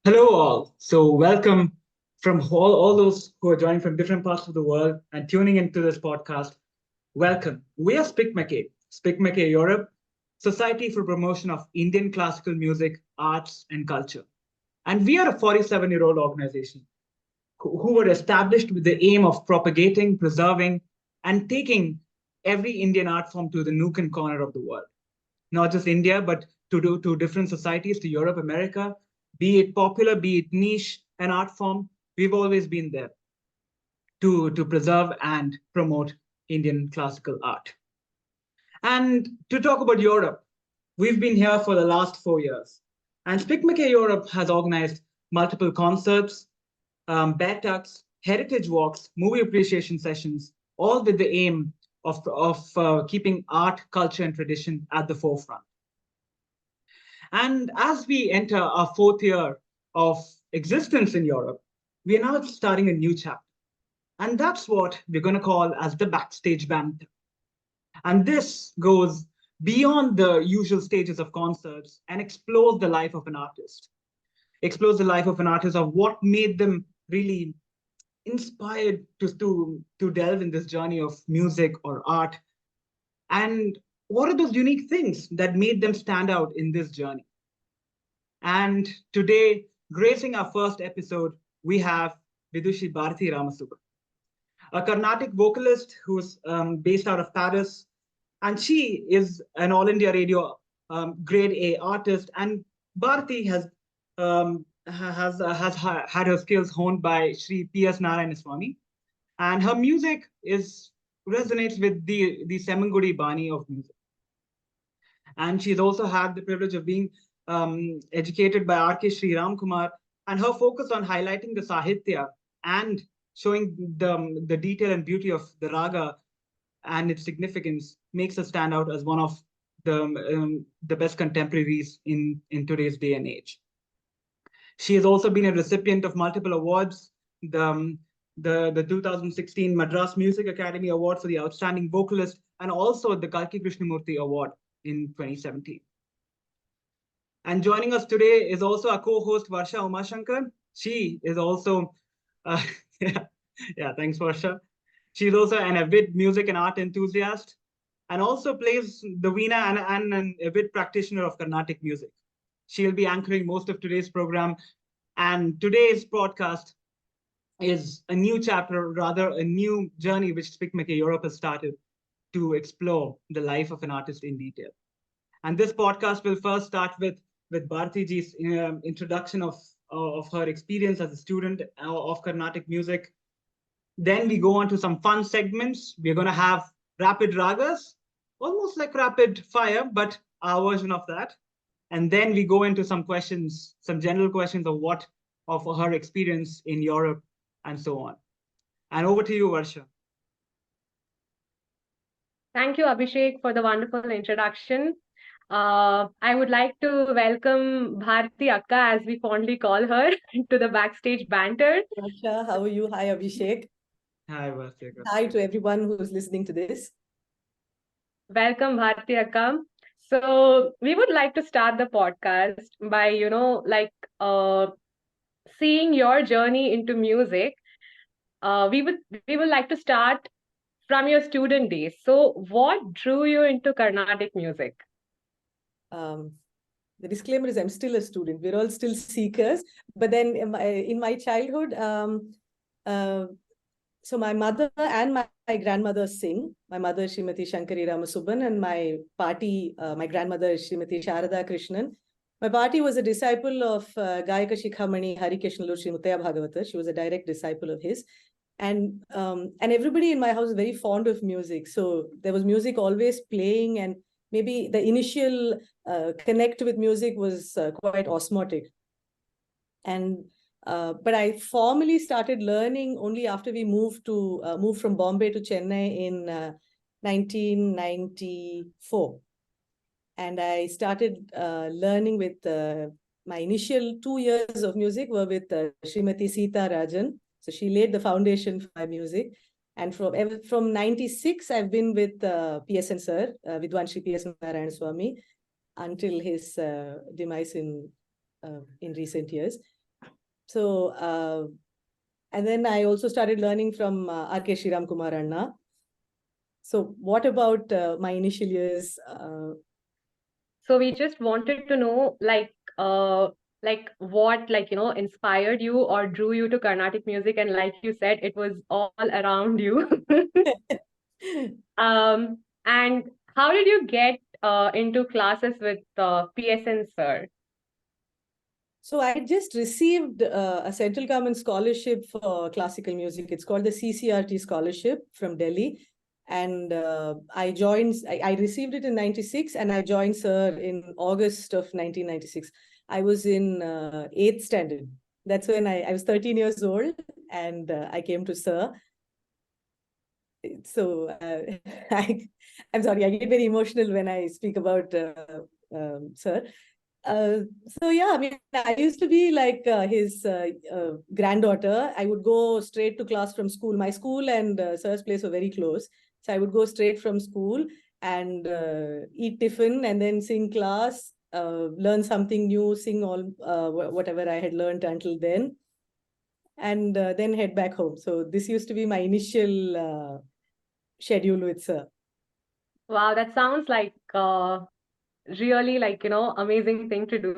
Hello, all. So, welcome from all those who are joining from different parts of the world and tuning into this podcast. Welcome. We are SPIC MACAY, SPIC MACAY Europe, Society for Promotion of Indian Classical Music, Arts, and Culture. And we are a 47-year-old organization who were established with the aim of propagating, preserving, and taking every Indian art form to the nook and corner of the world. Not just India, but to different societies, to Europe, America, be it popular, be it niche, an art form, we've always been there to preserve and promote Indian classical art. And to talk about Europe, we've been here for the last 4 years. And SPIC MACAY Europe has organized multiple concerts, bear tucks, heritage walks, movie appreciation sessions, all with the aim of keeping art, culture, and tradition at the forefront. And as we enter our 4th year of existence in Europe, we are now starting a new chapter. And that's what we're going to call as the Backstage Banter. And this goes beyond the usual stages of concerts and explores the life of an artist. Explores the life of an artist, of what made them really inspired to delve in this journey of music or art. And what are those unique things that made them stand out in this journey? And today, gracing our first episode, we have Vidushi Bharathi Ramasubban, a carnatic vocalist who's based out of Paris. And she is an All India Radio Grade A artist. And Bharathi has had her skills honed by Sri P.S. Narayanaswamy. And her music resonates with the Semangudi Bani of music. And she's also had the privilege of being educated by R.K. Sri Ram Kumar, and her focus on highlighting the Sahitya and showing the detail and beauty of the raga and its significance makes her stand out as one of the best contemporaries in today's day and age. She has also been a recipient of multiple awards, the 2016 Madras Music Academy Award for the Outstanding Vocalist, and also the Kalki Krishnamurti Award in 2017. And joining us today is also our co-host Varsha Umashankar. She is also, thanks Varsha. She's also an avid music and art enthusiast, and also plays the veena and an avid practitioner of Carnatic music. She'll be anchoring most of today's program. And today's podcast is a new chapter, rather a new journey which SPIC MACAY Europe has started to explore the life of an artist in detail. And this podcast will first start with Bharati ji's introduction of her experience as a student of Carnatic music. Then we go on to some fun segments. We're going to have rapid ragas, almost like rapid fire, but our version of that. And then we go into some questions, some general questions of her experience in Europe and so on. And over to you, Varsha. Thank you, Abhishek, for the wonderful introduction. I would like to welcome Bharati Akka, as we fondly call her, to the Backstage Banter. Varsha, how are you? Hi, Abhishek. Hi, Varsha. Hi to everyone who's listening to this. Welcome, Bharati Akka. So we would like to start the podcast by, seeing your journey into music. We would like to start from your student days. So what drew you into Carnatic music? The disclaimer is I'm still a student. We're all still seekers. But then in my childhood, so my mother and my grandmother sing. My mother, Srimati Shankari Ramasubban, and my grandmother, Srimati Sharada Krishnan. My party was a disciple of Gayaka Shikhamani Hari Krishnalur Sri Muttaya Bhagavata. She was a direct disciple of his. And everybody in my house was very fond of music. So there was music always playing, and maybe the initial connect with music was quite osmotic. And but I formally started learning only after we moved from Bombay to Chennai in 1994. And I started learning with my initial 2 years of music were with Srimati Sita Rajan. So she laid the foundation for my music. And from 96, I've been with PSN Sir, Vidwan Shri P.S. Narayanaswamy, until his demise in recent years. So, and then I also started learning from R.K. Sriram Kumar Anna. So what about my initial years? So we just wanted to know, like what, inspired you or drew you to Carnatic music, and like you said, it was all around you. And how did you get into classes with PSN sir? So I just received a central government scholarship for classical music. It's called the CCRT scholarship from Delhi. And I received it in 96 and I joined sir in August of 1996. I was in 8th standard. That's when I was 13 years old and I came to sir. So I'm sorry, I get very emotional when I speak about sir. So yeah, I mean, I used to be like his granddaughter. I would go straight to class from school. My school and sir's place were very close. So I would go straight from school and eat tiffin and then sing class, learn something new, sing all whatever I had learned until then, and then head back home. So this used to be my initial schedule with sir. Wow, that sounds like really amazing thing to do.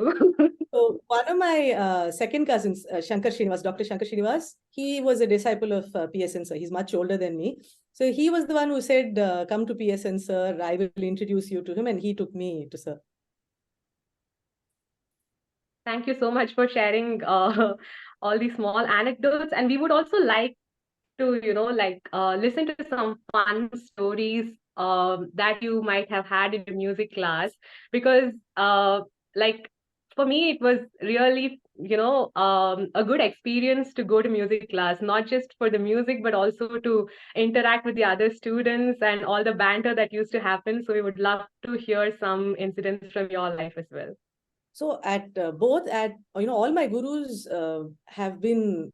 So one of my second cousins, Shankar Srinivas, Dr. Shankar Srinivas, he was a disciple of PSN sir. He's much older than me. So he was the one who said, come to PSN sir, I will introduce you to him. And he took me to sir. Thank you so much for sharing all these small anecdotes. And we would also like to, listen to some fun stories that you might have had in your music class. Because, like, for me, it was really, a good experience to go to music class, not just for the music, but also to interact with the other students and all the banter that used to happen. So we would love to hear some incidents from your life as well. So at all my gurus have been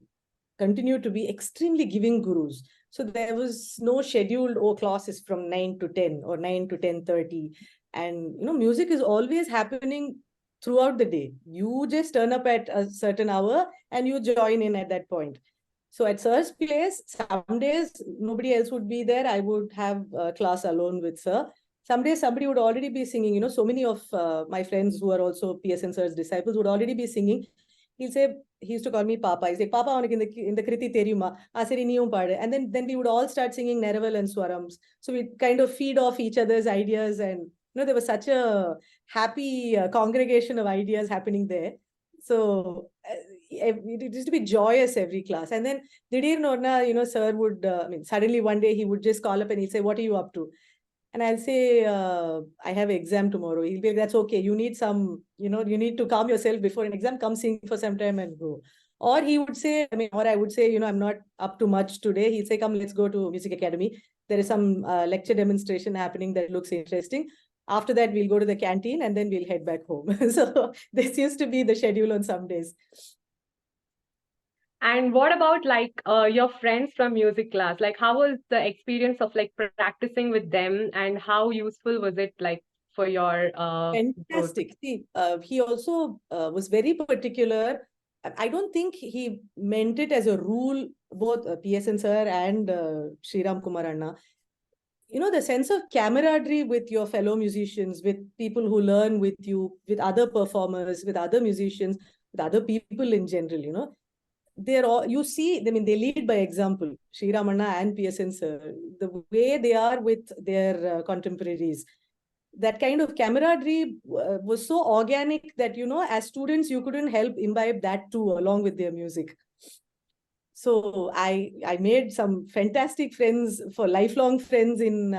continued to be extremely giving gurus. So there was no scheduled classes from 9 to 10 or 9 to 10:30. And music is always happening throughout the day. You just turn up at a certain hour and you join in at that point. So at sir's place, some days nobody else would be there. I would have a class alone with sir. Some days somebody would already be singing. So many of my friends who are also PSN sir's disciples would already be singing. He used to call me Papa. He's like, Papa, in the Kriti Teriyuma. And then we would all start singing Neraval and Swarams. So we'd kind of feed off each other's ideas. And, there was such a happy congregation of ideas happening there. So it used to be joyous every class. And then, Didir Norna, sir would, suddenly one day he would just call up and he'd say, what are you up to? And I'll say, I have an exam tomorrow. He'll be like, that's okay. You need you need to calm yourself before an exam. Come sing for some time and go. Or he would say, or I would say, I'm not up to much today. He'd say, come, let's go to Music Academy. There is some lecture demonstration happening that looks interesting. After that, we'll go to the canteen and then we'll head back home. So this used to be the schedule on some days. And what about your friends from music class? Like, how was the experience of practicing with them, and how useful was it for your fantastic growth? See, he also was very particular. I don't think he meant it as a rule, both PSN sir and Sriram Kumar Anna. The sense of camaraderie with your fellow musicians, with people who learn with you, with other performers, with other musicians, with other people in general, they're all, they lead by example. Sriram Anna and PSN sir, the way they are with their contemporaries, that kind of camaraderie was so organic that, as students, you couldn't help imbibe that too, along with their music. So I made some fantastic friends, for lifelong friends in,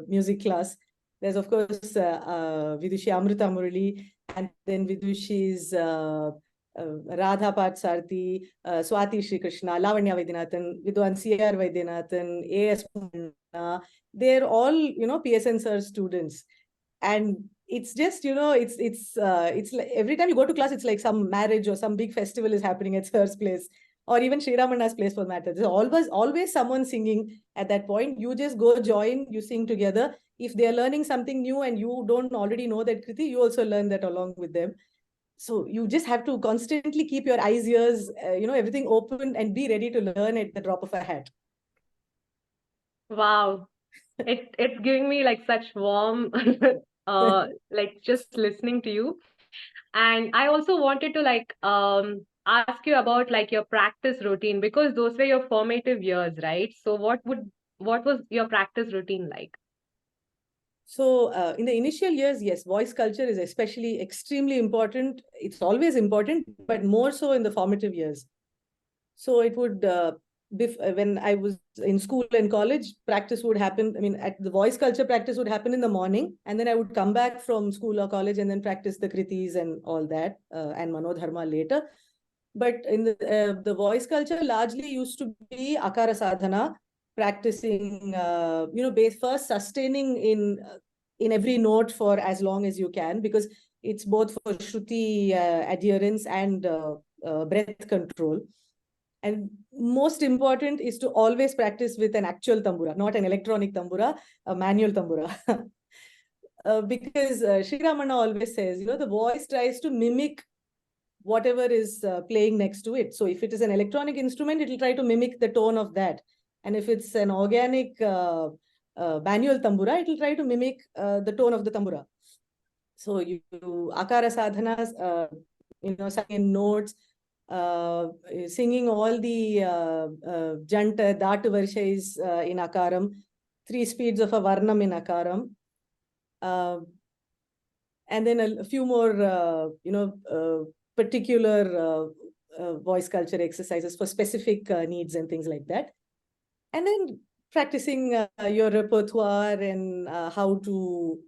music class. There's, of course, Vidushi Amrita Murali, and then Vidushi's Radha Patsarthi, Swati Sri Krishna, Lavanya Vaidyanathan, Vidwan C.R. Vaidyanathan, A.S. Munna. They're all, PSN sir students. And it's just, it's like every time you go to class, it's like some marriage or some big festival is happening at sir's place, or even Sri Ramanna's place for matter. There's always someone singing at that point. You just go join, you sing together. If they're learning something new and you don't already know that Kriti, you also learn that along with them. So you just have to constantly keep your eyes, ears, everything open and be ready to learn at the drop of a hat. Wow. It's giving me like such warm like just listening to you. And I also wanted to like ask you about like your practice routine, because those were your formative years, right? So what was your practice routine like? So in the initial years, yes, voice culture is especially extremely important. It's always important, but more so in the formative years. So it would, when I was in school and college, practice would happen. I mean, at the voice culture practice would happen in the morning, and then I would come back from school or college and then practice the kritis and all that, and manodharma later. But in the voice culture largely used to be akara sadhana, practicing, first sustaining in every note for as long as you can, because it's both for shruti adherence and breath control. And most important is to always practice with an actual tambura, not an electronic tambura, a manual tambura. Because Sri Ramana always says, the voice tries to mimic whatever is playing next to it. So if it is an electronic instrument, it will try to mimic the tone of that. And if it's an organic manual tambura, it will try to mimic the tone of the tambura. So you akara sadhanas, singing notes, singing all the janta, dhatu varshais in akaram, 3 speeds of a varnam in akaram. And then a few more, particular voice culture exercises for specific needs and things like that. And then practicing your repertoire and how to,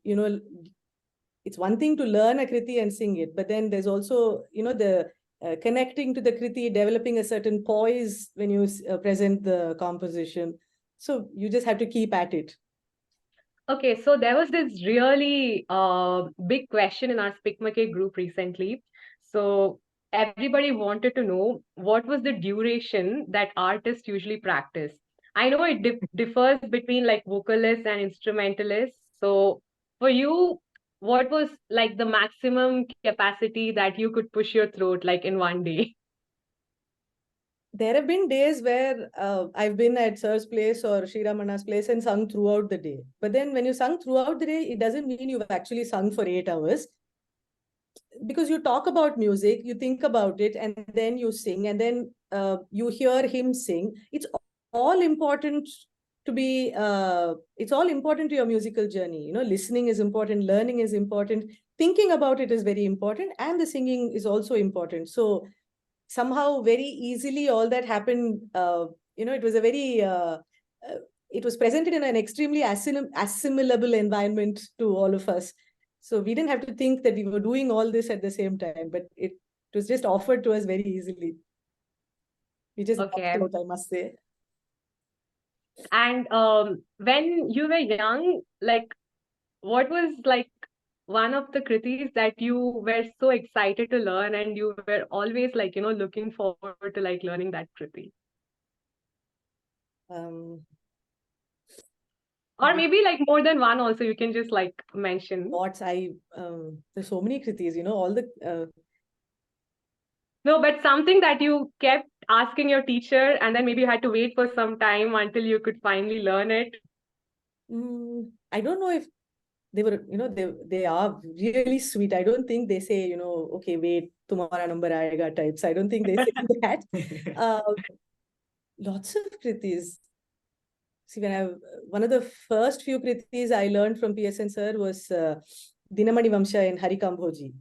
it's one thing to learn a kriti and sing it, but then there's also, the connecting to the kriti, developing a certain poise when you present the composition. So you just have to keep at it. Okay, so there was this really big question in our SPIC MACAY group recently. So everybody wanted to know what was the duration that artists usually practice. I know it differs between like vocalists and instrumentalists. So for you, what was like the maximum capacity that you could push your throat like in one day? There have been days where I've been at Sir's place or Sri Ramana's place and sung throughout the day. But then when you sung throughout the day, it doesn't mean you've actually sung for 8 hours. Because you talk about music, you think about it, and then you sing, and then you hear him sing. It's all important to be, it's all important to your musical journey. Listening is important, learning is important, thinking about it is very important, and the singing is also important. So somehow very easily all that happened. It was a very it was presented in an extremely assimilable environment to all of us. So we didn't have to think that we were doing all this at the same time, but it was just offered to us very easily. We just knocked out, I must say. And when you were young, like what was like one of the kritis that you were so excited to learn and you were always like, looking forward to like learning that kriti? Or maybe like more than one also, you can just like mention. There's so many kritis, all the... No, but something that you kept asking your teacher and then maybe you had to wait for some time until you could finally learn it. I don't know if they were, they are really sweet. I don't think they say, okay, wait, tumhara number aayega types. I don't think they say that. Lots of kritis. See, one of the first few kritis I learned from PSN sir was Dinamani Vamsha in Hari Kambhoji.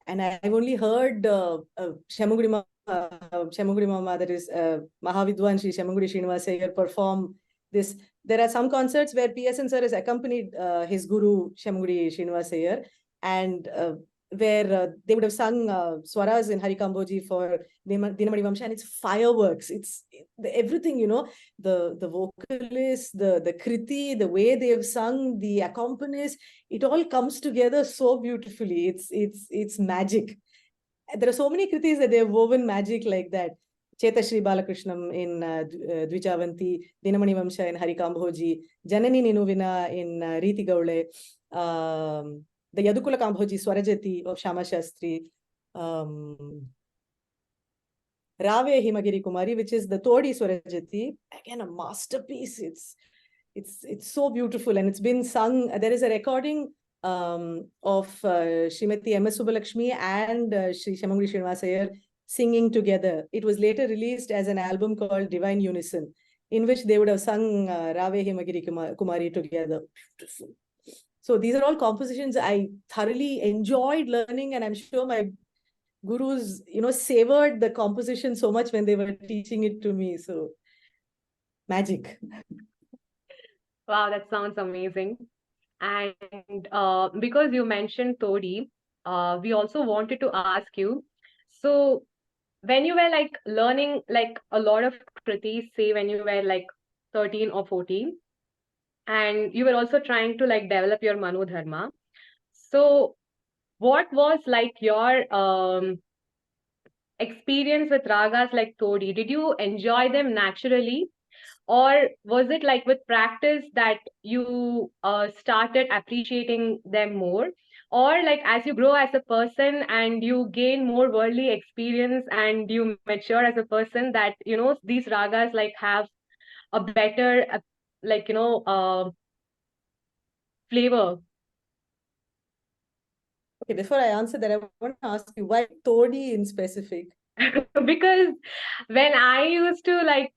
And I've only heard Shemagudi Mama, that is Mahavidwan Shri Shemagudi Srinivasayar perform this. There are some concerts where PSN sir has accompanied his guru Shemagudi Srinivasayar, and where they would have sung swaras in Hari Kambhoji for Dinamani Vamsha, and it's fireworks. It's everything, the vocalist, the kriti, the way they have sung, the accompanist, it all comes together so beautifully. It's magic. There are so many kritis that they have woven magic like that. Cheta Shri Balakrishnam in Dvijavanti, Dinamani Vamsha in Hari Kambhoji, Janani Ninuvina in Riti Gaule, the Yadukula Kambhoji Swarajati of Shama Shastri. Rave Himagiri Kumari, which is the Todi Swarajati. Again, a masterpiece. It's so beautiful, and it's been sung. There is a recording of Srimati M.S. Subbalakshmi and Sri Shamangri Srinivasayar singing together. It was later released as an album called Divine Unison, in which they would have sung Rave Himagiri Kumari together. Beautiful. So these are all compositions I thoroughly enjoyed learning, and I'm sure my gurus, savored the composition so much when they were teaching it to me. So magic. Wow, that sounds amazing. And because you mentioned Todi, we also wanted to ask you. So when you were like learning like a lot of kritis, say when you were like 13 or 14, and you were also trying to like develop your Manodharma. So what was like your experience with ragas like Todi? Did you enjoy them naturally? Or was it like with practice that you started appreciating them more? Or like as you grow as a person and you gain more worldly experience and you mature as a person, that, these ragas like have a better, like, flavor? Okay, before I answer that, I want to ask you, why Todi in specific? Because when I used to like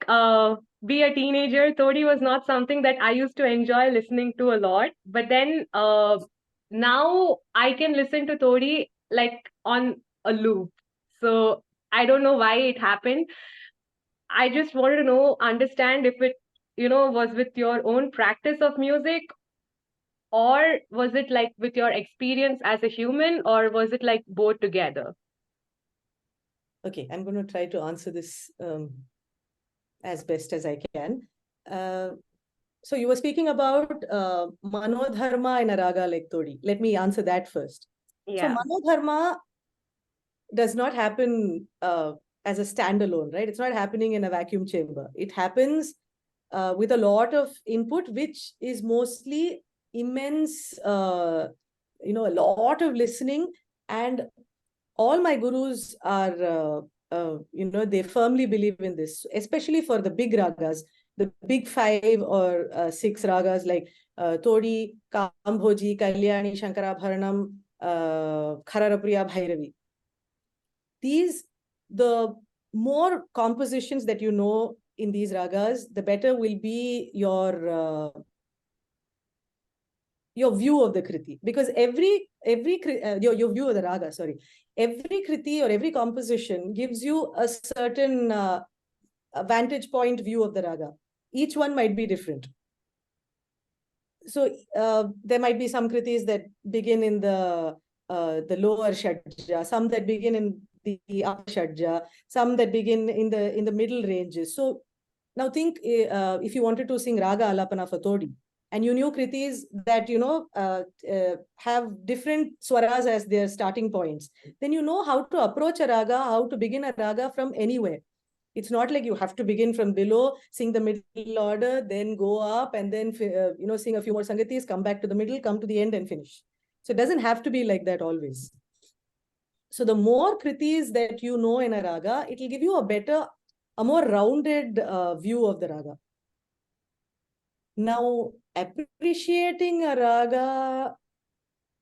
be a teenager, Todi was not something that I used to enjoy listening to a lot. But then now I can listen to Todi like on a loop. So I don't know why it happened. I just wanted to understand if it, was with your own practice of music, or was it like with your experience as a human, or was it like both together? Okay, I'm going to try to answer this as best as I can. So you were speaking about Manodharma in a raga like Todi. Let me answer that first. Yeah. So Manodharma does not happen as a standalone, right? It's not happening in a vacuum chamber. It happens with a lot of input, which is mostly immense, a lot of listening. And all my gurus are, they firmly believe in this, especially for the big ragas, the big 5 or 6 ragas like Todi, Kambhoji, Kalyani, Shankarabharanam, Khararapriya, Bhairavi. The more compositions that you know in these ragas, the better will be your view of the kriti, because every your view of the raga, sorry, every kriti or every composition gives you a certain a vantage point view of the raga. Each one might be different. So there might be some kritis that begin in the lower shadja, some that begin in the upper shadja, some that begin in the middle ranges. So now think if you wanted to sing raga alapana for Todi, and you knew kritis that have different swaras as their starting points, then you know how to approach a raga, how to begin a raga from anywhere. It's not like you have to begin from below, sing the middle order, then go up, and then sing a few more sangatis, come back to the middle, come to the end, and finish. So it doesn't have to be like that always. So the more kritis that you know in a raga, it will give you a more rounded view of the raga. Now, appreciating a raga,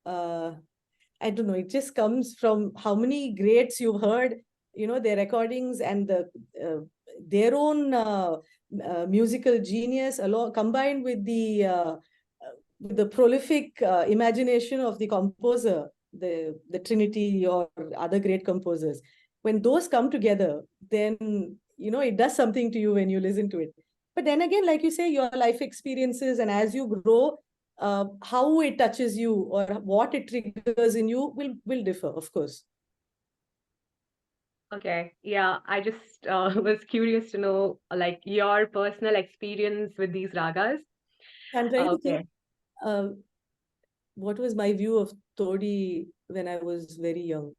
I don't know, it just comes from how many greats you've heard, their recordings and their own musical genius, combined with the prolific imagination of the composer, the Trinity or other great composers. When those come together, then, it does something to you when you listen to it. But then again, like you say, your life experiences, and as you grow, how it touches you or what it triggers in you will differ, of course. Okay. Yeah, I just was curious to know like your personal experience with these ragas. I'm trying to Okay. think what was my view of Todi when I was very young.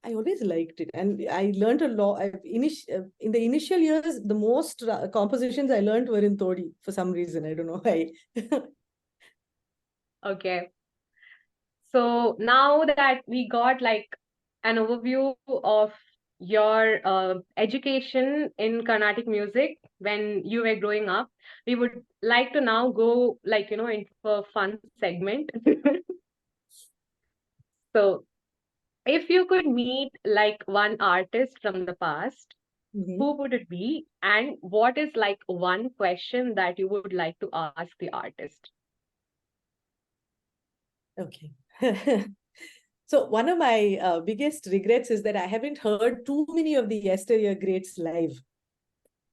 I always liked it, and I learned a lot. In the initial years, the most compositions I learned were in Todi for some reason. I don't know why. Okay. So now that we got like an overview of your education in Carnatic music when you were growing up, we would like to now go like, into a fun segment. So if you could meet like one artist from the past, Mhm. who would it be? And what is like one question that you would like to ask the artist? Okay. So one of my biggest regrets is that I haven't heard too many of the yesteryear greats live.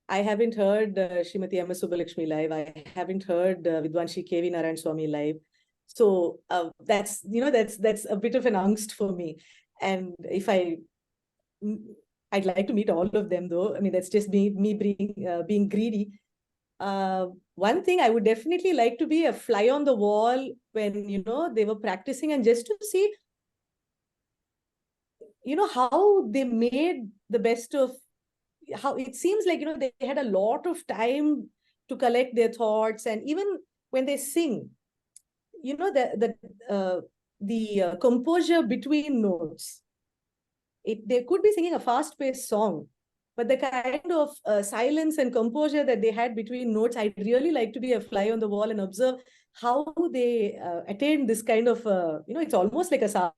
I haven't heard Srimati M. S. Subbulakshmi live. I haven't heard Vidwanshi K.V. Narayan Swami live. So that's a bit of an angst for me. And if I'd like to meet all of them though. I mean, that's just me being greedy. One thing I would definitely like to be a fly on the wall when they were practicing, and just to see how they made the best of, how it seems like they had a lot of time to collect their thoughts. And even when they sing, the composure between notes, they could be singing a fast-paced song, but the kind of silence and composure that they had between notes, I'd really like to be a fly on the wall and observe how they attained this kind of it's almost like a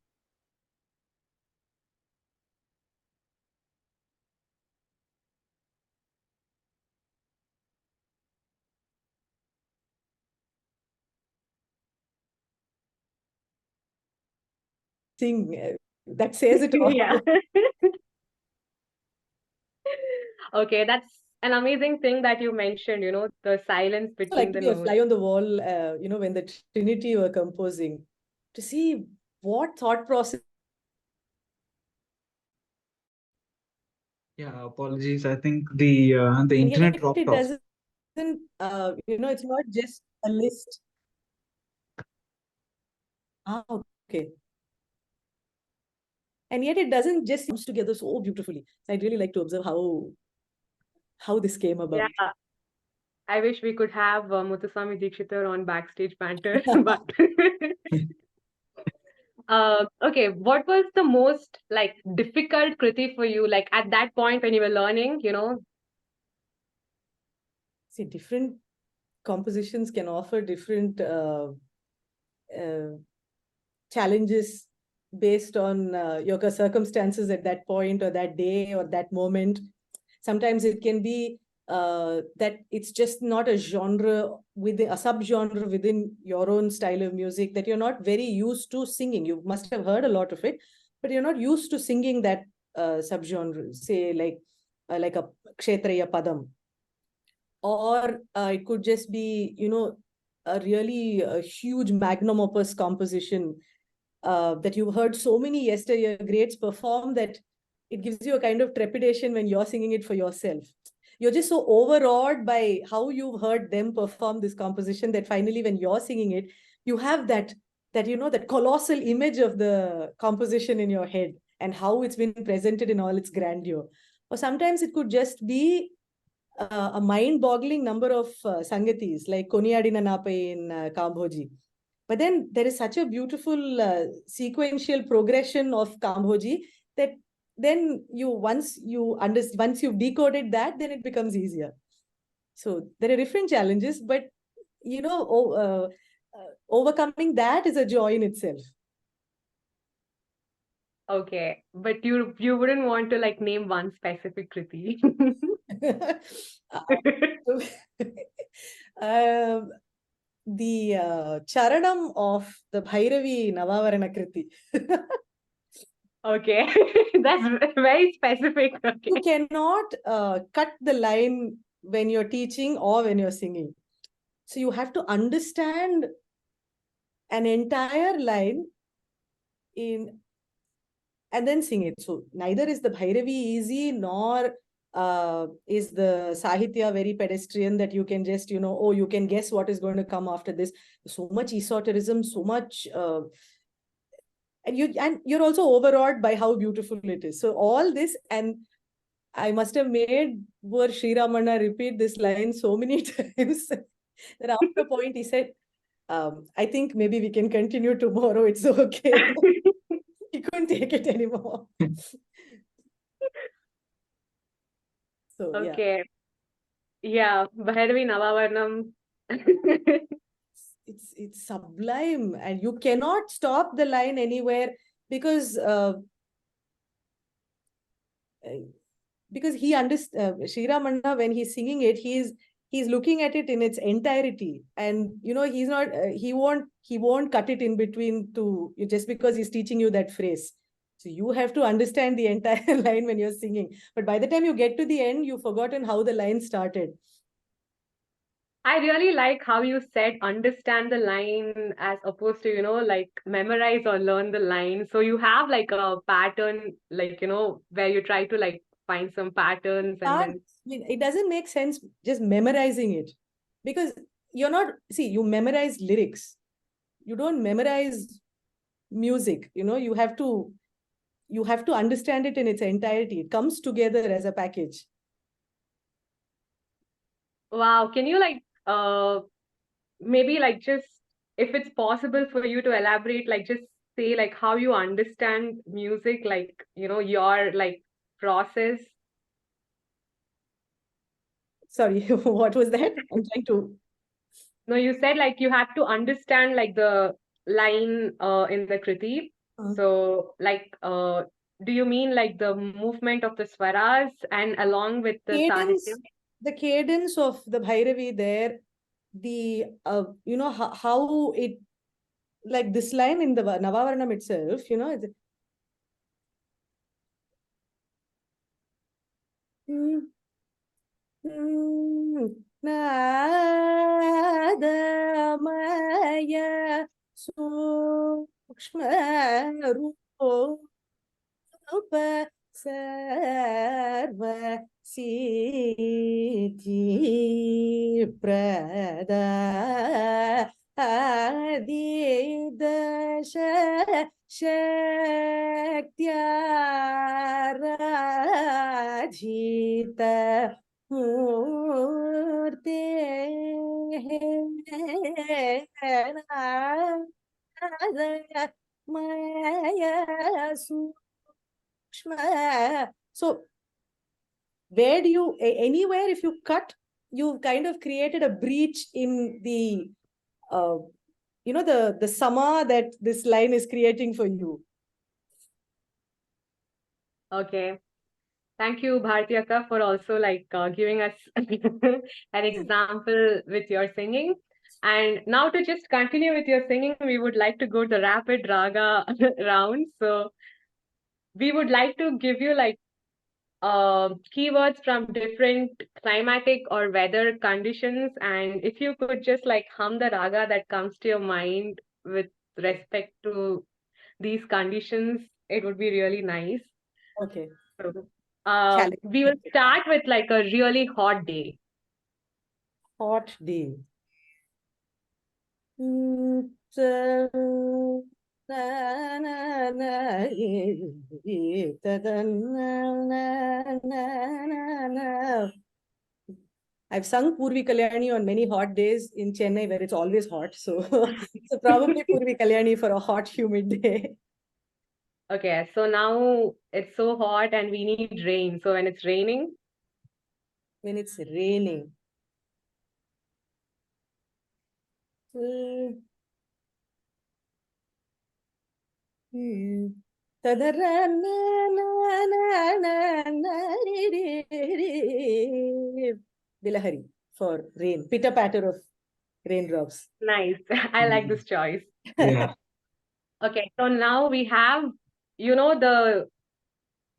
thing that says it all. Yeah. Okay, that's an amazing thing that you mentioned, the silence I like between to the be a notes. fly on the wall, when the Trinity were composing, to see what thought process. Yeah, apologies. I think the And internet yet dropped it off. doesn't, it's not just a list. Okay. And yet it doesn't just comes together so beautifully. So I'd really like to observe how this came about. Yeah, I wish we could have Muthuswami Dikshitar on Backstage Banter, but okay, what was the most like difficult kriti for you? Like at that point when you were learning, See, different compositions can offer different challenges based on your circumstances at that point or that day or that moment. Sometimes it can be that it's just not a genre within a subgenre within your own style of music that you're not very used to singing. You must have heard a lot of it, but you're not used to singing that subgenre, say like a kshetriya padam, or it could just be a really huge magnum opus composition that you've heard so many yesteryear greats perform that it gives you a kind of trepidation when you're singing it for yourself. You're just so overawed by how you've heard them perform this composition that finally when you're singing it, you have that colossal image of the composition in your head and how it's been presented in all its grandeur. Or sometimes it could just be a mind-boggling number of sangatis like Koniyadina Napai in Kambhoji. But then there is such a beautiful sequential progression of Kambhoji that then once you've decoded that, then it becomes easier. So there are different challenges, but overcoming that is a joy in itself. okay, but you wouldn't want to like name one specific kriti. The Charanam of the Bhairavi Navavarana Kriti. Okay, that's very specific. Okay. You cannot cut the line when you're teaching or when you're singing. So you have to understand an entire line and then sing it. So neither is the Bhairavi easy, nor is the Sahitya very pedestrian that you can just, you can guess what is going to come after this. So much esotericism, so much... and you're also overawed by how beautiful it is. So all this, and I must have made poor Sri Ramana repeat this line so many times that after a point he said, I think maybe we can continue tomorrow. It's okay. He couldn't take it anymore. So yeah, Okay. Yeah, Bhairavi Navavarnam. it's sublime, and you cannot stop the line anywhere because he understands Sri Ramanna when he's singing it, he's looking at it in its entirety, and he's not he won't cut it in between to just because he's teaching you that phrase. So you have to understand the entire line when you're singing, but by the time you get to the end, you've forgotten how the line started. I really like how you said understand the line as opposed to, like memorize or learn the line. So you have like a pattern, like, where you try to like find some patterns and then. I mean, it doesn't make sense just memorizing it, because you're not, you memorize lyrics. You don't memorize music. You have to understand it in its entirety. It comes together as a package. Wow, can you like maybe like just if it's possible for you to elaborate, like just say like how you understand music, like your like process. Sorry, what was that? I'm trying to. No, you said like you have to understand like the line in the Kriti. So like do you mean like the movement of the swaras and along with the sahitya? The cadence of the Bhairavi there, the how it, like this line in the Navavarnam itself, Nadamaya Sukshma Rupa Sarva Siddhi Prada Adi Dasha Shaktya Rajita Murte Maya Sukshma. So where do you, anywhere if you cut, you've kind of created a breach in the the sama that this line is creating for you. Okay. Thank you, Bharti Akka, for also like giving us an example with your singing. And now to just continue with your singing, we would like to go to the rapid raga round. So we would like to give you like keywords from different climatic or weather conditions. And if you could just like hum the raga that comes to your mind with respect to these conditions, it would be really nice. Okay. So, we will start with like a really hot day. Hot day. I've sung Purvi Kalyani on many hot days in Chennai where it's always hot. So, so probably Purvi Kalyani for a hot, humid day. Okay, so now it's so hot and we need rain. So when it's raining? When it's raining. Bilahari for rain, pitter patter of raindrops. Nice. I like this choice. Yeah. Okay, so now we have, the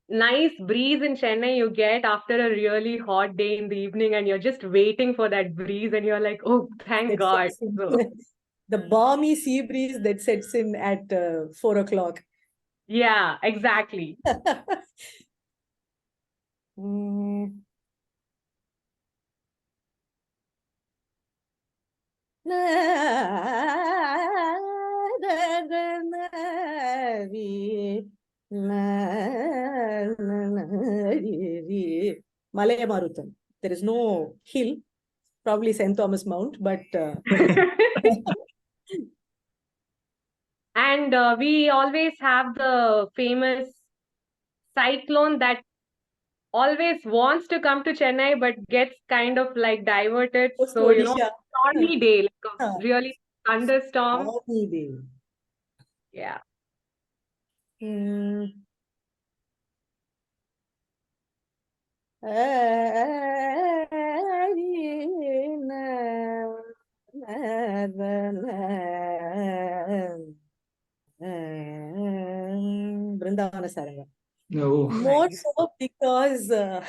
nice breeze in Chennai you get after a really hot day in the evening, and you're just waiting for that breeze, and you're like, oh, thank God. So, the balmy sea breeze that sets in at 4 o'clock. Yeah, exactly. Malaya Marutam. There is no hill, probably St. Thomas Mount, but And we always have the famous cyclone that always wants to come to Chennai but gets kind of like diverted. Post So, Odisha. stormy day, like Huh. a really thunderstorm. Stormy day. Yeah. Hmm. Vrindavana Saranga. No. More so because uh,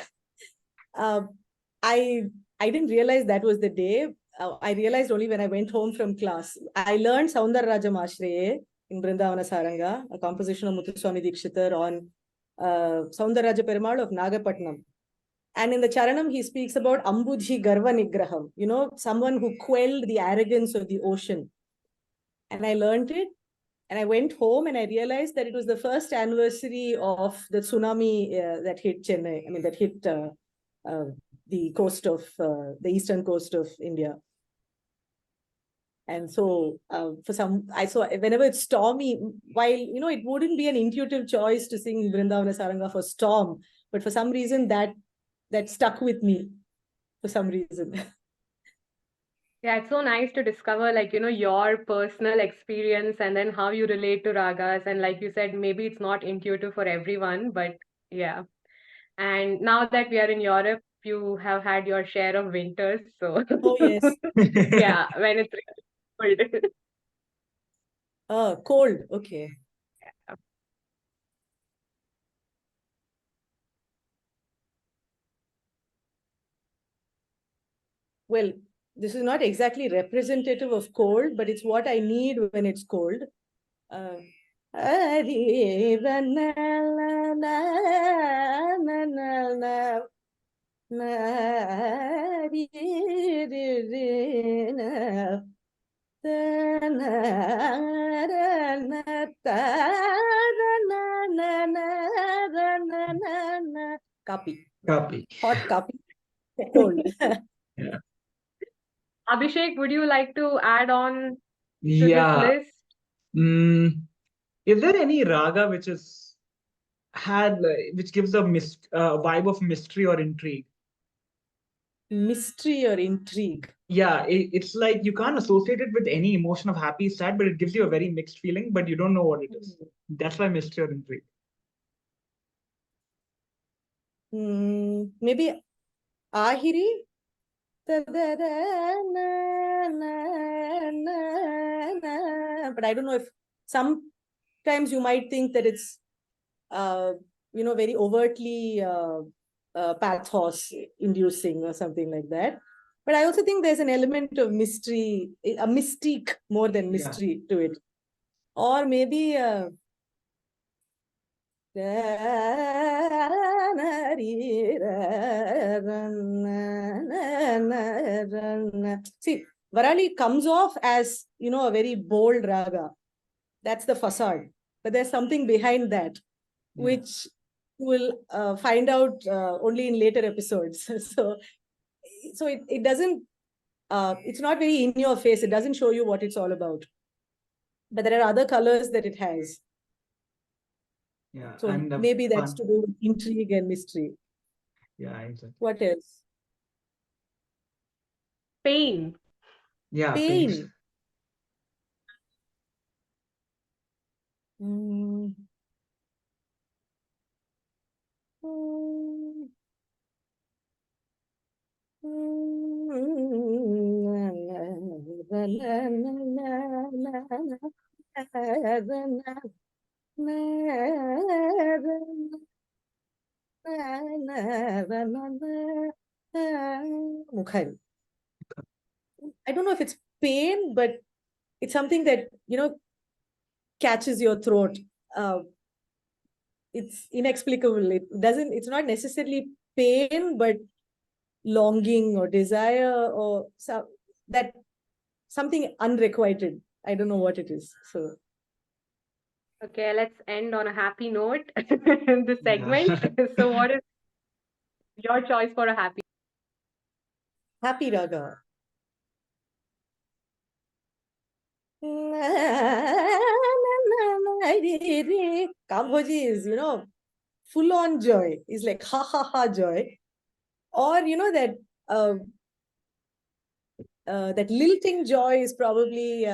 I didn't realize that was the day. I realized only when I went home from class. I learned Saundarrajam Ashreye in Vrindavana Saranga, a composition of Muthuswami Dikshitar on Saundarraja Perumal of Nagapatnam. And in the Charanam, he speaks about Ambudhi Garva Nigraham, someone who quelled the arrogance of the ocean. And I learned it. And I went home and I realized that it was the first anniversary of the tsunami that hit Chennai. I mean, that hit the coast of the eastern coast of India. And so I saw whenever it's stormy, while, it wouldn't be an intuitive choice to sing Vrindavana Saranga for storm, but for some reason that stuck with me for some reason. Yeah, it's so nice to discover, like, your personal experience and then how you relate to ragas. And like you said, maybe it's not intuitive for everyone, but yeah. And now that we are in Europe, you have had your share of winters. So, Oh, yes. yeah, when it's really cold. Oh, cold. Okay. Well, this is not exactly representative of cold, but it's what I need when it's cold. Copy. Copy. Hot copy. Cold. Yeah. Abhishek, would you like to add on to this Yeah. list? Is there any raga which is which gives a vibe of mystery or intrigue? Mystery or intrigue? Yeah, it's like you can't associate it with any emotion of happy, sad, but it gives you a very mixed feeling, but you don't know what it is. That's why mystery or intrigue. Maybe Ahiri? But I don't know if sometimes you might think that it's very overtly pathos inducing or something like that. But I also think there's an element of mystery, a mystique more than mystery to it. Or maybe see, Varali comes off as, a very bold raga. That's the facade. But there's something behind that, which you will find out only in later episodes. so it doesn't, it's not very in your face. It doesn't show you what it's all about. But there are other colors that it has. Yeah. So maybe that's to do with intrigue and mystery. Yeah, exactly. What else? Pain. Yeah, Pain. Mukhari. I don't know if it's pain, but it's something that, catches your throat. It's inexplicable. It's not necessarily pain, but longing or desire or that something unrequited. I don't know what it is. So okay, let's end on a happy note in this segment. So what is your choice for a happy raga? Kamboji is, full on joy. It's like ha ha ha joy. Or, that lilting joy is probably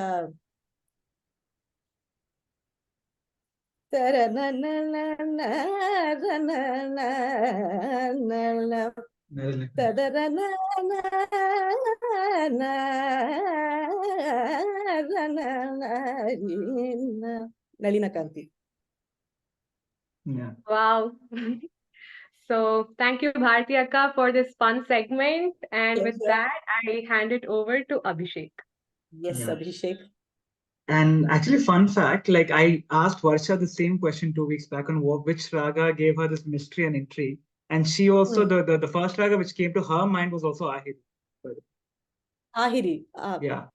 Nalina Kanti. Yeah. Wow. So thank you, Bharti Akka, for this fun segment. And with Pleasure. that, I hand it over to Abhishek. Yes, Yeah. Abhishek. And actually, fun fact, like I asked Varsha the same question 2 weeks back on which raga gave her this mystery and intrigue. And she also, the first raga which came to her mind was also Ahiri. Ahiri. Yeah.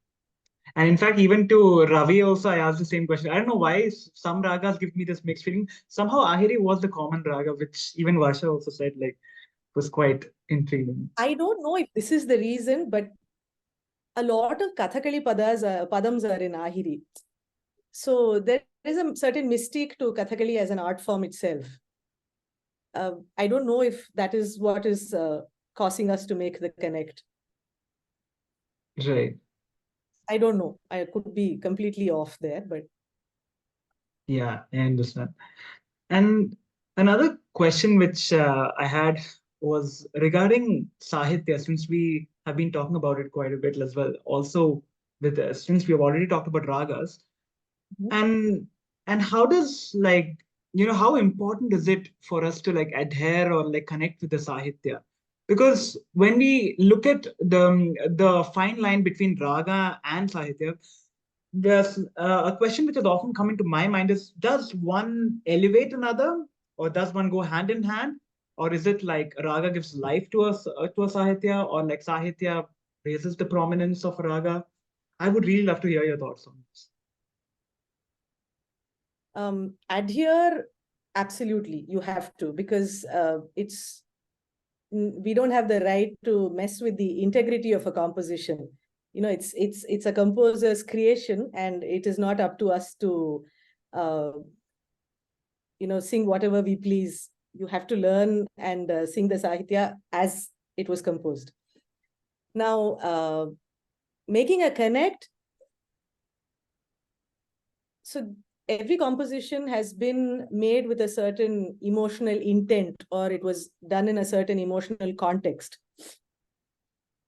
And in fact, even to Ravi also, I asked the same question. I don't know why some ragas give me this mixed feeling. Somehow Ahiri was the common raga, which even Varsha also said like was quite intriguing. I don't know if this is the reason, but a lot of Kathakali padams are in Ahiri. So there is a certain mystique to Kathakali as an art form itself. I don't know if that is what is causing us to make the connect. Right. I don't know. I could be completely off there, but Yeah, I understand. And another question which I had was regarding Sahitya, since we have been talking about it quite a bit as well. Also, with since we have already talked about ragas, and how does how important is it for us to like adhere or like connect with the Sahitya? Because when we look at the fine line between raga and Sahitya, there's a question which has often come into my mind is, does one elevate another, or does one go hand in hand, or is it like raga gives life to us to a Sahitya, or like Sahitya raises the prominence of raga? I would really love to hear your thoughts on this. Adhere, absolutely, you have to, because we don't have the right to mess with the integrity of a composition. It's a composer's creation, and it is not up to us to sing whatever we please. You have to learn and sing the Sahitya as it was composed. Now, making a connect, so every composition has been made with a certain emotional intent, or it was done in a certain emotional context.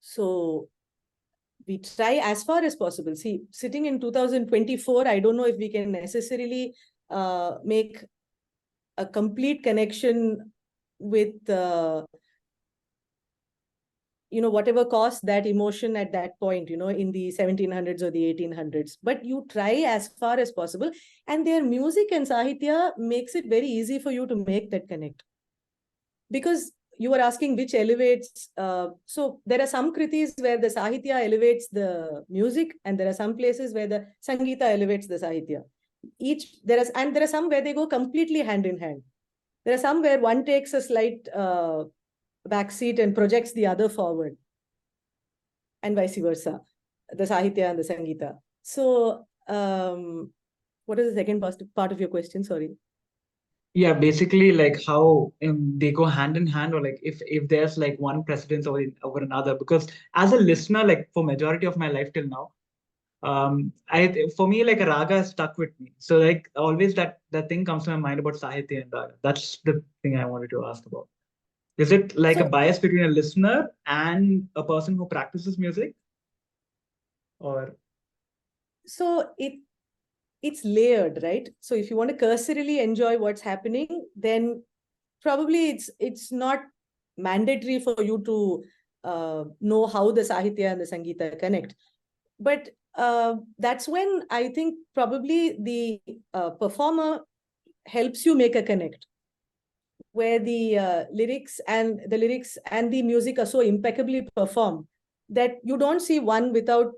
So we try as far as possible. See, sitting in 2024, I don't know if we can necessarily make a complete connection with whatever caused that emotion at that point, in the 1700s or the 1800s. But you try as far as possible, and their music and Sahitya makes it very easy for you to make that connect. Because you were asking which elevates, so there are some kritis where the Sahitya elevates the music, and there are some places where the Sangeeta elevates the Sahitya. There are some where they go completely hand in hand. There are some where one takes a slight backseat and projects the other forward, and vice versa, the Sahitya and the Sangeeta. So, what is the second part of your question? Sorry. Yeah, basically like how they go hand in hand, or like if there's like one precedence over another. Because as a listener, like for majority of my life till now, for me like a raga is stuck with me. So like always that thing comes to my mind about Sahitya and raga. That's the thing I wanted to ask about. Is it like a bias between a listener and a person who practices music, or? So it's layered, right? So if you want to cursorily enjoy what's happening, then probably it's not mandatory for you to know how the Sahitya and the Sangeeta connect. But that's when I think probably the performer helps you make a connect, where the lyrics and the music are so impeccably performed that you don't see one without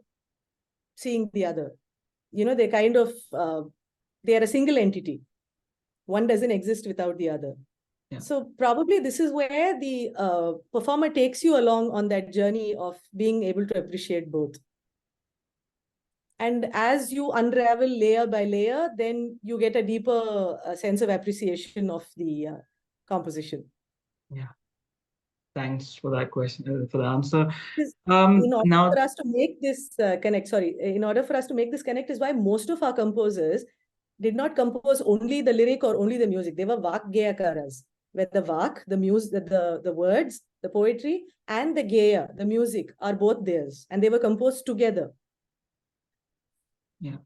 seeing the other. They kind of they are a single entity. One doesn't exist without the other. Yeah. So probably this is where the performer takes you along on that journey of being able to appreciate both. And as you unravel layer by layer, then you get a deeper sense of appreciation of the composition. Yeah. Thanks for that question, for the answer. In order Now, for us to make this connect, in order for us to make this connect is why most of our composers did not compose only the lyric or only the music. They were Vak Geyakaras, where the Vak, the music, the words, the poetry, and the Geya, the music, are both theirs. And they were composed together. yeah.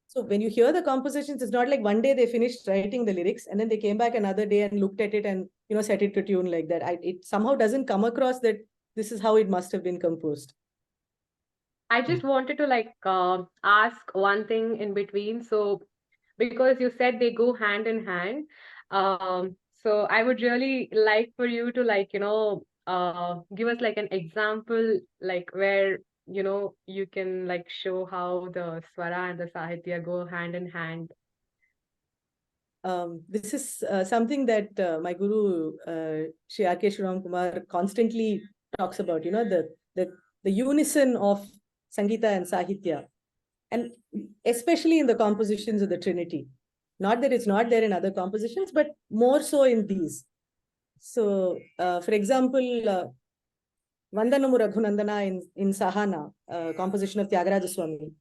So when you hear the compositions, it's not like one day they finished writing the lyrics and then they came back another day and looked at it and, set it to tune like that. It somehow doesn't come across that this is how it must have been composed. I just wanted to ask one thing in between. So because you said they go hand in hand, so I would really like for you to give us like an example, like where you can like show how the swara and the sahitya go hand in hand. This is something that my guru, Shri R.K. Shriram Kumar, constantly talks about, the unison of Sangeeta and Sahitya, and especially in the compositions of the Trinity. Not that it's not there in other compositions, but more so in these. So, for example, Vandanamu Raghunandana in Sahana, composition of Tyagaraja Swami.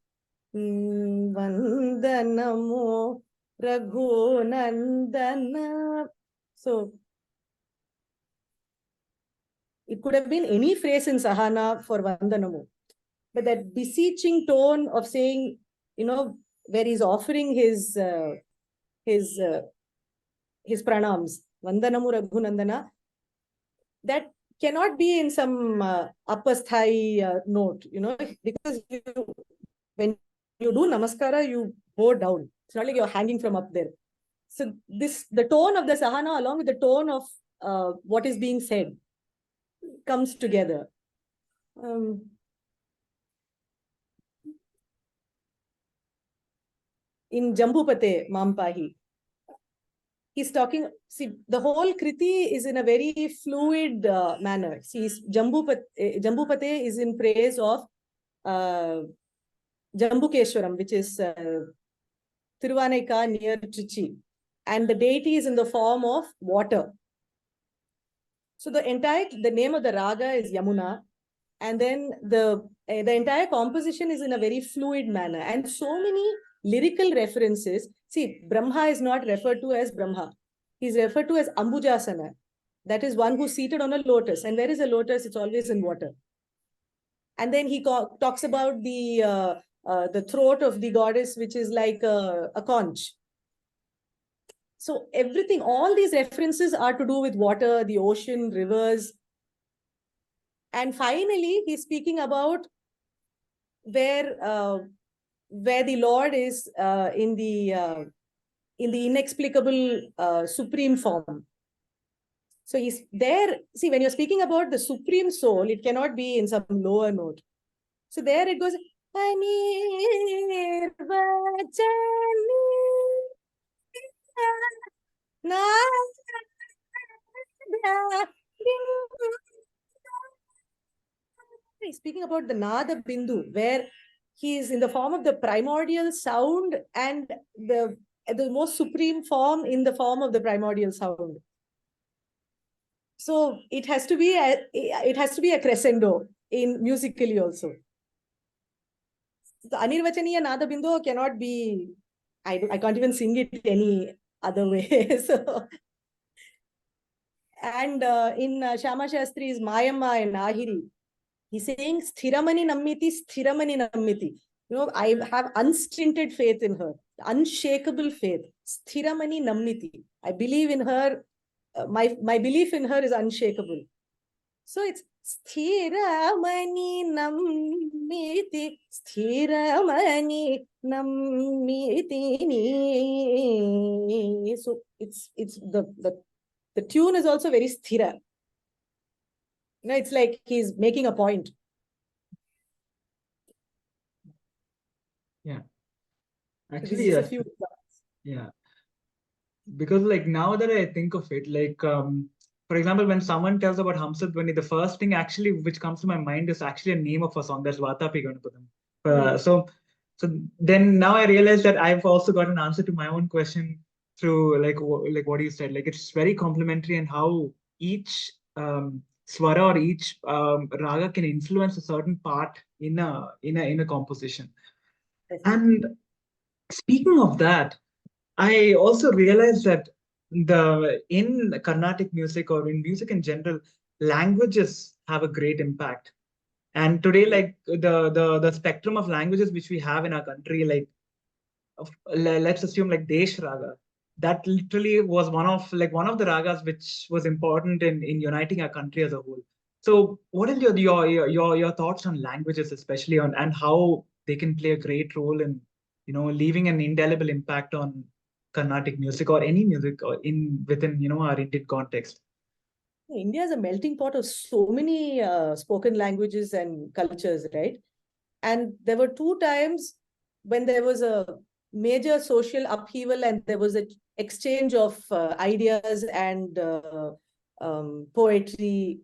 Vandanamu Raghunandana. So, it could have been any phrase in Sahana for Vandanamu. But that beseeching tone of saying, where he's offering his pranams, Vandanamu Raghunandana, that cannot be in some upper sthai note, because when you do namaskara, you go down. It's not like you're hanging from up there. So the tone of the sahana along with the tone of what is being said comes together. In Jambupate Mampahi, he's talking, the whole Kriti is in a very fluid manner. Jambupate is in praise of Jambukeshwaram, which is Tiruvannaika near Trichy. And the deity is in the form of water. So the name of the raga is Yamuna. And then the entire composition is in a very fluid manner. And so many lyrical references. See, Brahma is not referred to as Brahma. He's referred to as Ambujasana. That is one who's seated on a lotus. And where is a lotus? It's always in water. And then he talks about the throat of the goddess, which is like a conch. So everything, all these references are to do with water, the ocean, rivers. And finally, he's speaking about where the Lord is in the inexplicable supreme form. So he's there. See, when you're speaking about the supreme soul, it cannot be in some lower note. So there it goes. He's speaking about the Nada Bindu, where he is in the form of the primordial sound and the most supreme form in the form of the primordial sound. So it has to be a crescendo in musically also. The Anirvachaniya Nada Bindu cannot be, I can't even sing it any other way. So, and in Shama Shastri's Mayamma and Ahiri, he's saying Sthiramani Nammiti. I have unstinted faith in her, unshakable faith. Sthiramani Nammiti. I believe in her. My belief in her is unshakable. So it's Sthiramani Nammiti, Sthiramani Nammiti. So it's the tune is also very sthira. It's like he's making a point. Yeah. Actually, yes. Yeah. Because now that I think of it, for example, when someone tells about Hamsadvani, the first thing actually which comes to my mind is actually a name of a song. That's Vatapi Ganapadam. So So then now I realized that I've also got an answer to my own question through like what you said. Like it's very complementary and how each swara or each raga can influence a certain part in a composition. And speaking of that, I also realized that the in Carnatic music or in music in general, languages have a great impact. And today, like the spectrum of languages which we have in our country, like let's assume like Desh Raga, that literally was one of the ragas which was important in uniting our country as a whole. So, what is your thoughts on languages, especially on and how they can play a great role in leaving an indelible impact on Carnatic music or any music or in within our Indian context? India is a melting pot of so many spoken languages and cultures, right? And there were two times when there was a major social upheaval and there was an exchange of ideas and poetry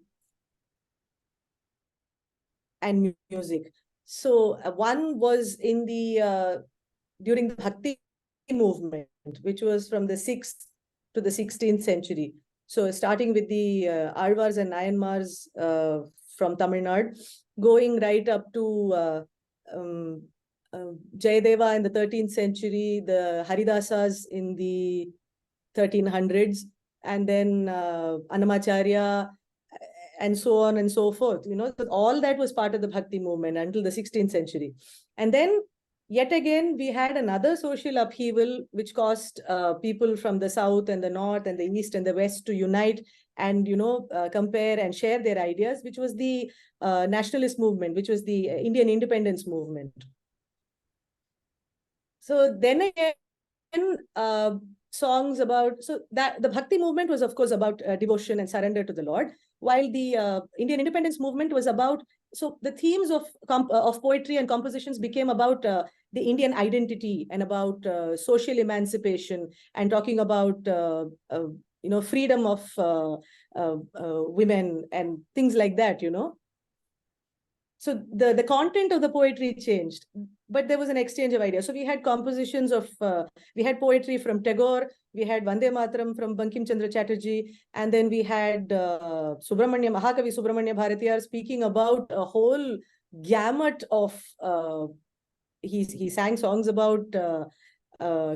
and music. So one was in the during the Bhakti movement, which was from the 6th to the 16th century. So starting with the Alvars and Nayanmars from Tamil Nadu, going right up to Jayadeva in the 13th century, the Haridasas in the 1300s, and then Annamacharya, and so on and so forth. All that was part of the Bhakti movement until the 16th century. And then yet again, we had another social upheaval, which caused people from the south and the north and the east and the west to unite and, compare and share their ideas, which was the nationalist movement, which was the Indian independence movement. So then again, songs about, so that the Bhakti movement was, of course, about devotion and surrender to the Lord, while the Indian independence movement was about, so the themes of poetry and compositions became about the Indian identity and about social emancipation and talking about freedom of women and things like that. So the content of the poetry changed, but there was an exchange of ideas. So we had compositions of, we had poetry from Tagore, we had Vande Mataram from Bankim Chandra Chatterjee, and then we had Mahakavi Subramanya Bharatiyar speaking about a whole gamut of, he sang songs about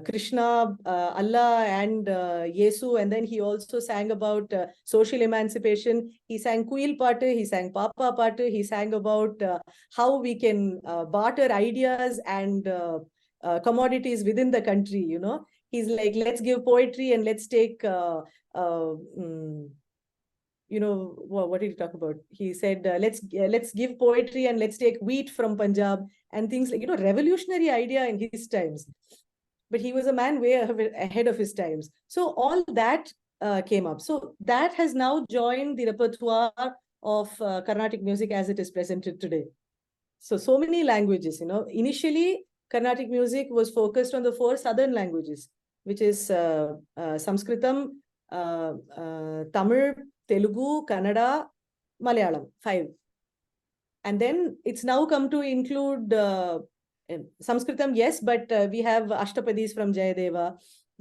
Krishna, Allah and Yesu, and then he also sang about social emancipation. He sang Kuil Patu, he sang Papa Patu, he sang about how we can barter ideas and commodities within the country, He's like, let's give poetry and let's take, what did he talk about? He said, let's give poetry and let's take wheat from Punjab and things like, revolutionary idea in his times. But he was a man way ahead of his times. So all that came up. So that has now joined the repertoire of Carnatic music as it is presented today. So many languages, Initially, Carnatic music was focused on the 4 southern languages, which is Sanskritam, Tamil, Telugu, Kannada, Malayalam, 5. And then it's now come to include Sanskritam, yes, but we have Ashtapadis from Jayadeva.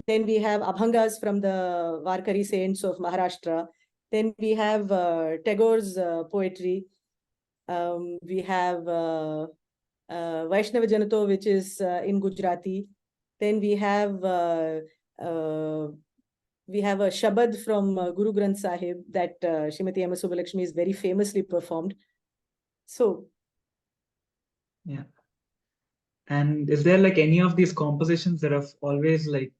Then we have Abhangas from the Varkari saints of Maharashtra. Then we have Tagore's poetry. We have Vaishnava Janato, which is in Gujarati. Then we have a Shabad from Guru Granth Sahib that Srimati M. Subbalakshmi is very famously performed. So, yeah. And is there like any of these compositions that have always like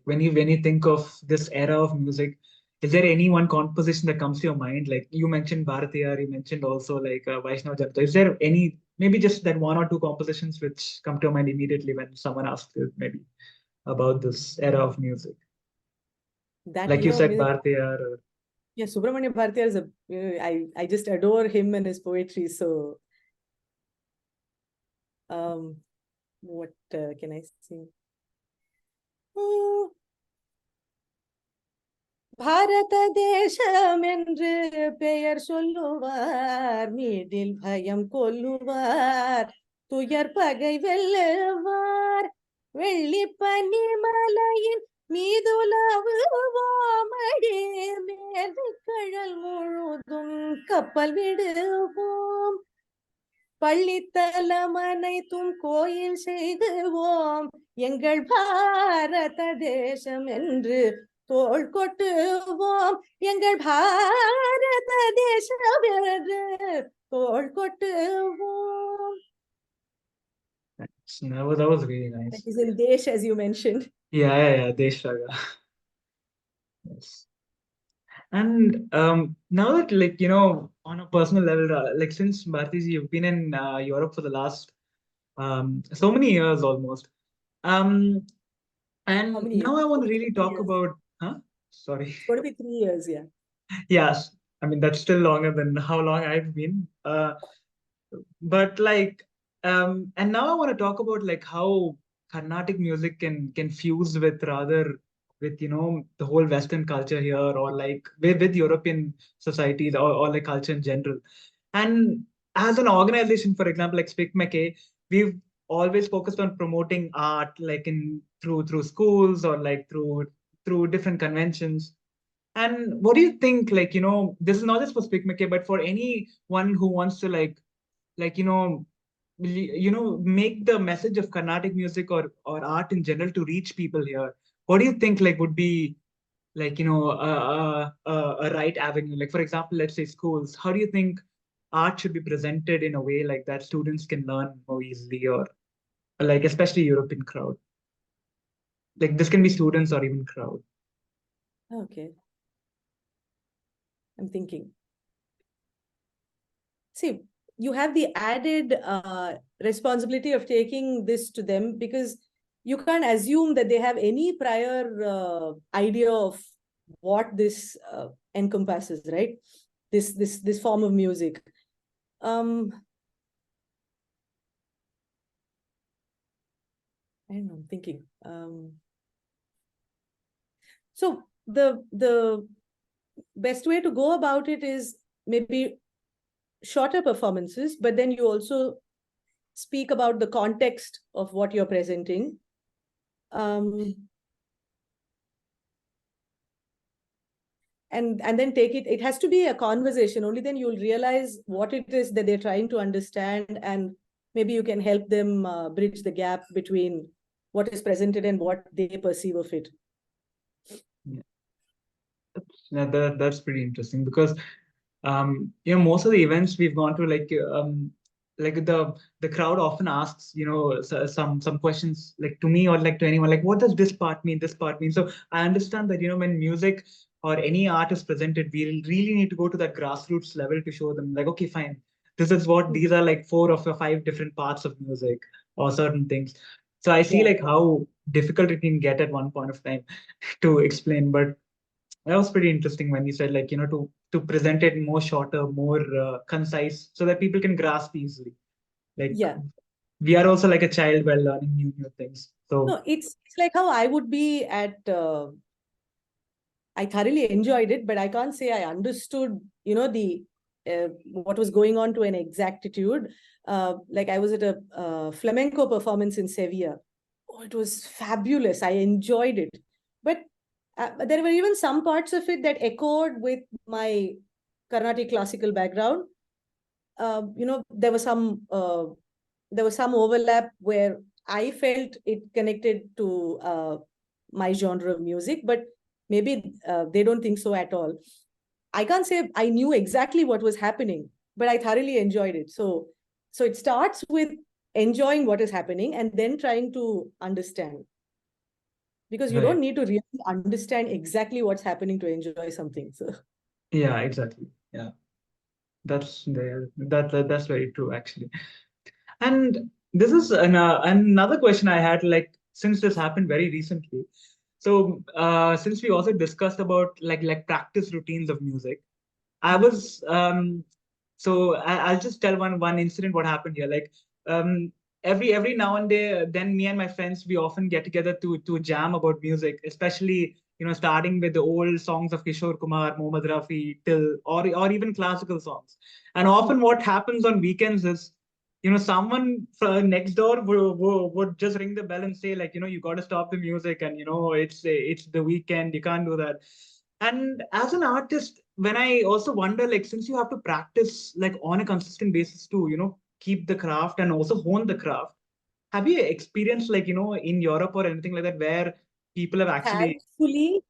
when you think of this era of music, is there any one composition that comes to your mind? Like you mentioned Bharatiyar, you mentioned also like Vaishnava Janta. Is there any, maybe just that 1 or 2 compositions which come to your mind immediately when someone asks you maybe about this era of music? that, like you said, Bharatiyar. Yeah, Subramanya Bharatiyar is I just adore him and his poetry. So, what can I sing? பாரத தேசம் என்று பெயர் சொல்லுவார் மீதில் பயம் கொல்லுவார் துயர் பகை வெல்லுவார் வெள்ளி பனிமலையின் மீதுலவுவோமடி மேற்கடல் முழுதும் கப்பல் விடுவோம் பள்ளித்தலம் அனைத்தும் கோயில் செய்துவோம் எங்கள் பாரத தேசம் என்று தோள் கொட்டுவோம் எங்கள் பாரத தேசம் என்று தோள் கொட்டுவோம். That was really nice. That is in Desh, as you mentioned. Yeah, Desh Raga. Yes. And now that, like, you know, on a personal level, like since Bhartiji, you've been in Europe for the last so many years almost. And How many now years? I want to really talk 3 years. about, sorry. It's going to be 3 years, yeah. Yes, I mean, that's still longer than how long I've been. But like, and now I want to talk about like how Carnatic music can fuse with you know, the whole Western culture here, or like with European societies, or like culture in general. And as an organization, for example, like SPIC MACAY, we've always focused on promoting art, like through schools, or like through different conventions. And what do you think, like, you know, this is not just for SPIC MACAY, but for anyone who wants to like, you know, make the message of Carnatic music or art in general to reach people here? What do you think, like, would be, like, you know, a right avenue? Like, for example, let's say schools. How do you think art should be presented in a way like that students can learn more easily, or like especially European crowd? Like, this can be students or even crowd. Okay. I'm thinking. See, you have the added responsibility of taking this to them, because you can't assume that they have any prior idea of what this encompasses, right? This form of music. I don't know, I'm thinking. So the best way to go about it is maybe shorter performances, but then you also speak about the context of what you're presenting. And then take it. It has to be a conversation. Only then you'll realize what it is that they're trying to understand, and maybe you can help them bridge the gap between what is presented and what they perceive of it. Yeah, that's pretty interesting, because you know, most of the events we've gone to, like the crowd often asks, you know, some questions, like to me or like to anyone, like, what does this part mean, this part mean? So I understand that, you know, when music or any art is presented, we really need to go to that grassroots level to show them, like, okay, fine, this is what these are, like 4 or 5 different parts of music or certain things. So I see like how difficult it can get at one point of time to explain. But that was pretty interesting when you said, like, you know, to present it more shorter, more concise, so that people can grasp easily. Like, we are also like a child while learning new things. So no, it's like how I would be at. I thoroughly enjoyed it, but I can't say I understood, you know, the what was going on to an exactitude. Like I was at a flamenco performance in Sevilla. Oh, it was fabulous. I enjoyed it, but there were even some parts of it that echoed with my Carnatic classical background. You know, there was some overlap where I felt it connected to my genre of music, but maybe they don't think so at all. I can't say I knew exactly what was happening, but I thoroughly enjoyed it. So it starts with enjoying what is happening and then trying to understand. Because you don't need to really understand exactly what's happening to enjoy something. So yeah, exactly. Yeah, that's very true, actually. And this is another question I had, like, since this happened very recently. So since we also discussed about like practice routines of music, I was so I'll just tell one incident what happened here. Like every now and then me and my friends, we often get together to jam about music, especially, you know, starting with the old songs of Kishore Kumar, Mohammad Rafi, till or even classical songs. And often what happens on weekends is, someone next door would just ring the bell and say, like, you got to stop the music, and it's the weekend, you can't do that. And as an artist, when I also wonder, like, since you have to practice like on a consistent basis to keep the craft and also hone the craft, have you experienced, like, in Europe or anything like that, where people have actually Thankfully,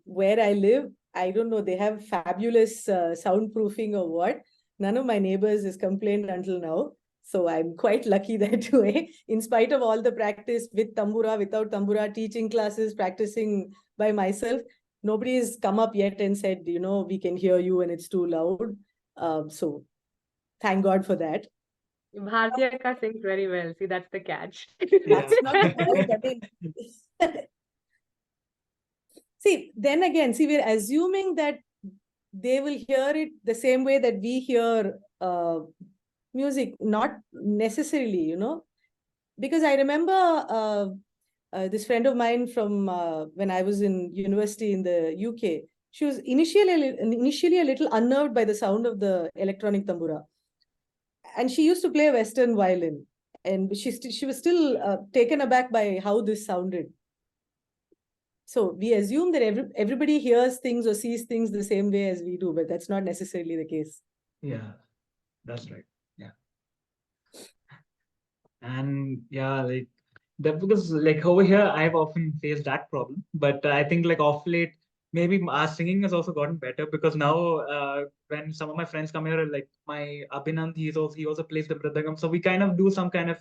where I live, I don't know, they have fabulous soundproofing or what. None of my neighbors has complained until now. So I'm quite lucky that way. In spite of all the practice with tambura, without tambura, teaching classes, practicing by myself, nobody has come up yet and said, we can hear you and it's too loud. So thank God for that. Bharti Akka sings very well. See, that's the catch. That's not right. I mean, see, then again, we're assuming that they will hear it the same way that we hear music, not necessarily, because I remember this friend of mine from when I was in university in the UK. She was initially a little unnerved by the sound of the electronic tambura. And she used to play Western violin. And she was still taken aback by how this sounded. So we assume that everybody hears things or sees things the same way as we do, but that's not necessarily the case. Yeah, that's right. Yeah. And yeah, like that, because like over here, I've often faced that problem. But I think like off late, maybe our singing has also gotten better, because now when some of my friends come here, like my Abhinand, he also plays the mridangam. So we kind of do some kind of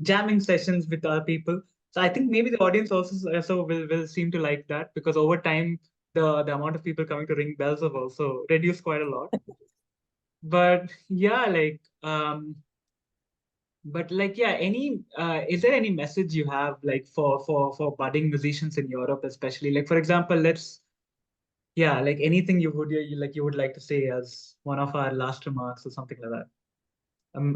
jamming sessions with other people. So I think maybe the audience also will seem to like that, because over time the amount of people coming to ring bells have also reduced quite a lot. But yeah, like any is there any message you have, like, for budding musicians in Europe, especially, like, for example, like anything you would like to say as one of our last remarks or something like that,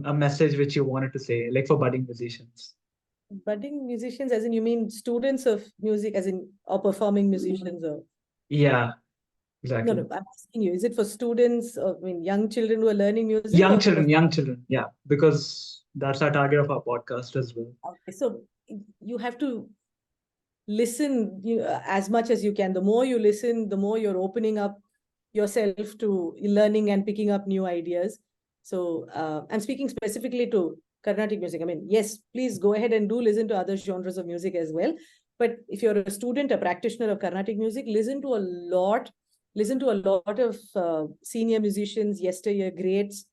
a message which you wanted to say, like, for budding musicians. Budding musicians, as in you mean students of music, as in or performing musicians, or? Yeah, exactly. No, I'm asking you, is it for students, or I mean young children who are learning music? Young children, yeah, because that's our target of our podcast as well. Okay, so you have to listen as much as you can. The more you listen, the more you're opening up yourself to learning and picking up new ideas. So I'm speaking specifically to Carnatic music. I mean, yes, please go ahead and do listen to other genres of music as well. But if you're a student, a practitioner of Carnatic music, listen to a lot of senior musicians, yesteryear greats,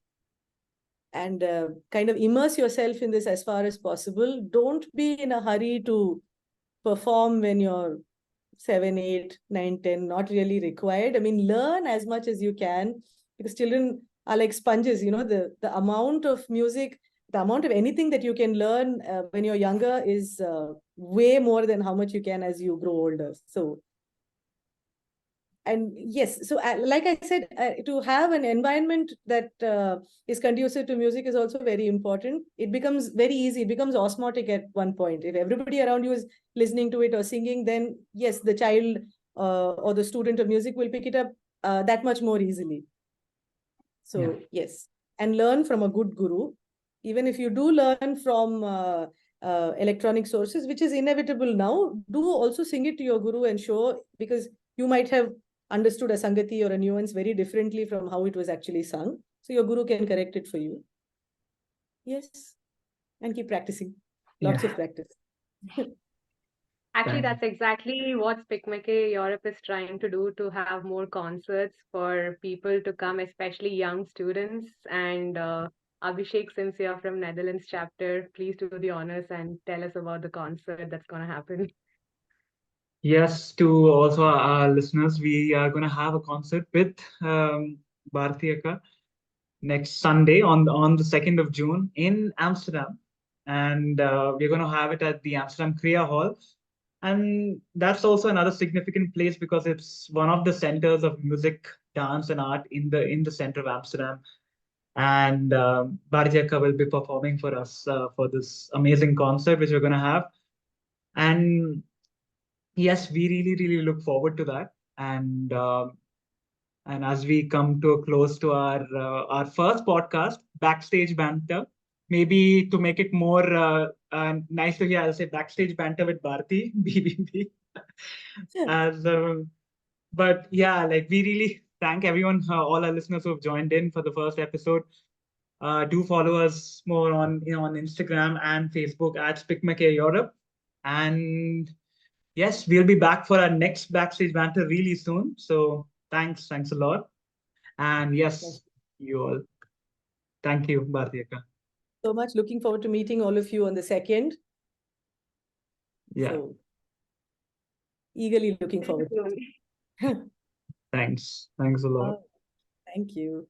and kind of immerse yourself in this as far as possible. Don't be in a hurry to perform when you're 7, 8, 9, 10, not really required. I mean, learn as much as you can, because children are like sponges, the amount of music, the amount of anything that you can learn when you're younger is way more than how much you can as you grow older. So, and yes, so like I said, to have an environment that is conducive to music is also very important. It becomes very easy. It becomes osmotic at one point. If everybody around you is listening to it or singing, then yes, the child or the student of music will pick it up that much more easily. So yes, and learn from a good guru. Even if you do learn from electronic sources, which is inevitable now, do also sing it to your guru and show, because you might have understood a sangati or a nuance very differently from how it was actually sung. So your guru can correct it for you. Yes. And keep practicing. Lots of practice. Actually, that's exactly what SPIC MACAY Europe is trying to do, to have more concerts for people to come, especially young students. And Abhishek, since you're from Netherlands chapter, please do the honors and tell us about the concert that's going to happen. Yes, to also our listeners, we are going to have a concert with Bharati Akka next Sunday on the 2nd of June in Amsterdam. And we're going to have it at the Amsterdam Kriya Hall. And that's also another significant place, because it's one of the centers of music, dance, and art in the center of Amsterdam. And Bharati Akka will be performing for us for this amazing concert, which we're going to have. And yes, we really look forward to that. And as we come to a close to our first podcast, Backstage Banter, maybe to make it more nice to hear, I'll say Backstage Banter with Bharati, BBB. As but yeah, like we really thank everyone, all our listeners who have joined in for the first episode. Do follow us more on on Instagram and Facebook at SPIC MACAY Europe. And yes, we'll be back for our next Backstage Banter really soon. So thanks a lot. And yes, you all. Thank you, Bharti Akka. So much. Looking forward to meeting all of you on the 2nd. Yeah. So, eagerly looking forward. Thank you. Thanks a lot. Thank you.